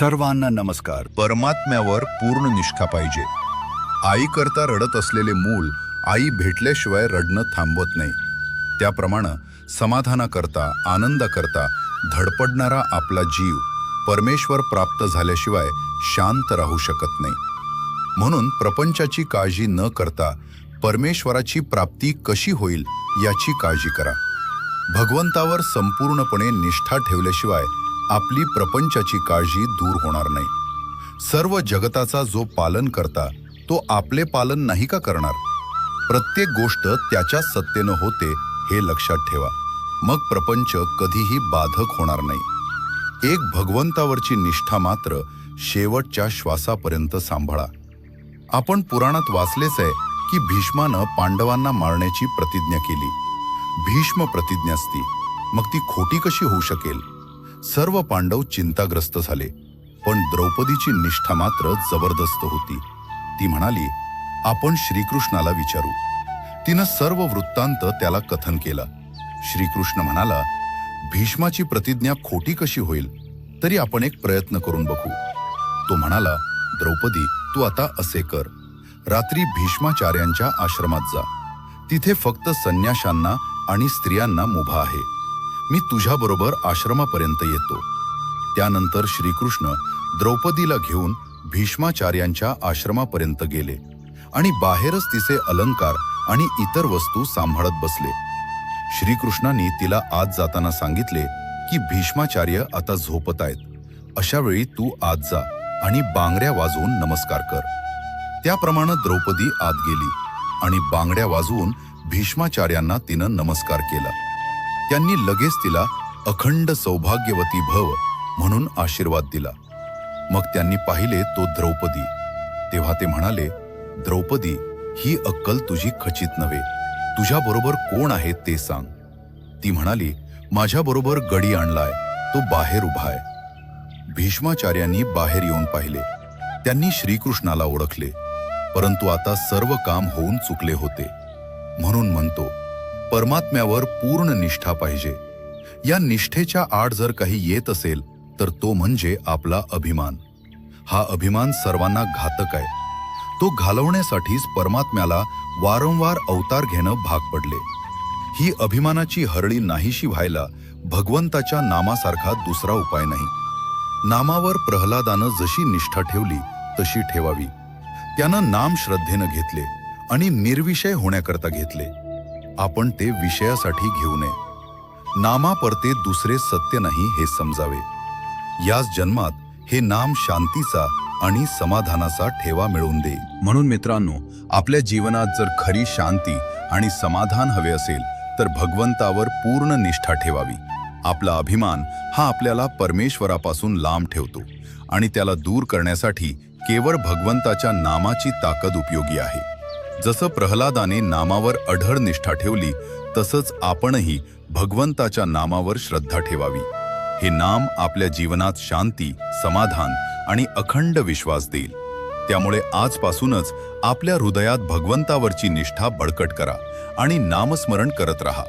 सर्वांना नमस्कार. परमात्म्यावर पूर्ण निष्ठा पाहिजे. आई करता रडत असलेले मूल आई भेटल्याशिवाय रडणं थांबवत नाही. त्याप्रमाणे समाधानाकरता आनंदाकरता धडपडणारा आपला जीव परमेश्वर प्राप्त झाल्याशिवाय शांत राहू शकत नाही. म्हणून प्रपंचाची काळजी न करता परमेश्वराची प्राप्ती कशी होईल याची काळजी करा. भगवंतावर संपूर्णपणे निष्ठा ठेवल्याशिवाय आपली प्रपंचाची काळजी दूर होणार नाही. सर्व जगताचा जो पालन करता तो आपले पालन नाही का करणार? प्रत्येक गोष्ट त्याच्या सत्तेनं होते हे लक्षात ठेवा. मग प्रपंच कधीही बाधक होणार नाही. एक भगवंतावरची निष्ठा मात्र शेवटच्या श्वासापर्यंत सांभाळा. आपण पुराणात वाचलेच आहे की भीष्मानं पांडवांना मारण्याची प्रतिज्ञा केली. भीष्म प्रतिज्ञास्ती, मग ती खोटी कशी होऊ शकेल? सर्व पांडव चिंताग्रस्त झाले, पण द्रौपदीची निष्ठा मात्र जबरदस्त होती. ती म्हणाली, आपण श्रीकृष्णाला विचारू. तिनं सर्व वृत्तांत त्याला कथन केला. श्रीकृष्ण म्हणाला, भीष्माची प्रतिज्ञा खोटी कशी होईल? तरी आपण एक प्रयत्न करून बघू. तो म्हणाला, द्रौपदी, तू आता असे कर, रात्री भीष्माचार्यांच्या आश्रमात जा. तिथे फक्त संन्याशांना आणि स्त्रियांना मुभा आहे. मी तुझ्याबरोबर आश्रमापर्यंत येतो. त्यानंतर श्रीकृष्ण द्रौपदीला घेऊन भीष्माचार्यांच्या आश्रमापर्यंत गेले आणि बाहेरच तिचे अलंकार आणि इतर वस्तू सांभाळत बसले. श्रीकृष्णांनी तिला आत जाताना सांगितले की भीष्माचार्य आता झोपत आहेत. अशा वेळी तू आत जा आणि बांगड्या वाजवून नमस्कार कर. त्याप्रमाणे द्रौपदी आत गेली आणि बांगड्या वाजवून भीष्माचार्यांना तिनं नमस्कार केला. त्यांनी लगेच तिला अखंड सौभाग्यवती भव म्हणून आशीर्वाद दिला. मग त्यांनी पाहिले तो द्रौपदी. तेव्हा ते म्हणाले, द्रौपदी, ही अक्कल तुझी खचित नव्हे. तुझ्याबरोबर कोण आहे ते सांग. ती म्हणाली, माझ्याबरोबर गडी आणलाय, तो बाहेर उभा आहे. भीष्माचार्यांनी बाहेर येऊन पाहिले. त्यांनी श्रीकृष्णाला ओळखले, परंतु आता सर्व काम होऊन चुकले होते. म्हणून म्हणतो, परमात्म्यावर पूर्ण निष्ठा पाहिजे. या निष्ठेच्या आड जर काही येत असेल तर तो म्हणजे आपला अभिमान. हा अभिमान सर्वांना घातक आहे. तो घालवण्यासाठीच परमात्म्याला वारंवार अवतार घेणं भाग पडले. ही अभिमानाची हरळी नाहीशी व्हायला भगवंताच्या नामासारखा दुसरा उपाय नाही. नामावर प्रल्हादानं जशी निष्ठा ठेवली तशी ठेवावी. त्यानं नाम श्रद्धेनं घेतले आणि निर्विषय होण्याकरता घेतले. आपण ते विषयासाठी घेऊ नये. नामापरते दुसरे सत्य नाही हे समजावे. याच जन्मात हे नाम शांतीचा आणि समाधानाचा ठेवा मिळवून दे. म्हणून मित्रांनो, आपल्या जीवनात जर खरी शांती आणि समाधान हवे असेल तर भगवंतावर पूर्ण निष्ठा ठेवावी. आपला अभिमान हा आपल्याला परमेश्वरापासून लांब ठेवतो आणि त्याला दूर करण्यासाठी केवळ भगवंताच्या नामाची ताकद उपयोगी आहे. जसं प्रल्हादाने नामावर अढळ निष्ठा ठेवली, तसंच आपणही भगवंताच्या नामावर श्रद्धा ठेवावी. हे नाम आपल्या जीवनात शांती, समाधान आणि अखंड विश्वास देईल. त्यामुळे आजपासूनच आपल्या हृदयात भगवंतावरची निष्ठा बळकट करा आणि नामस्मरण करत राहा.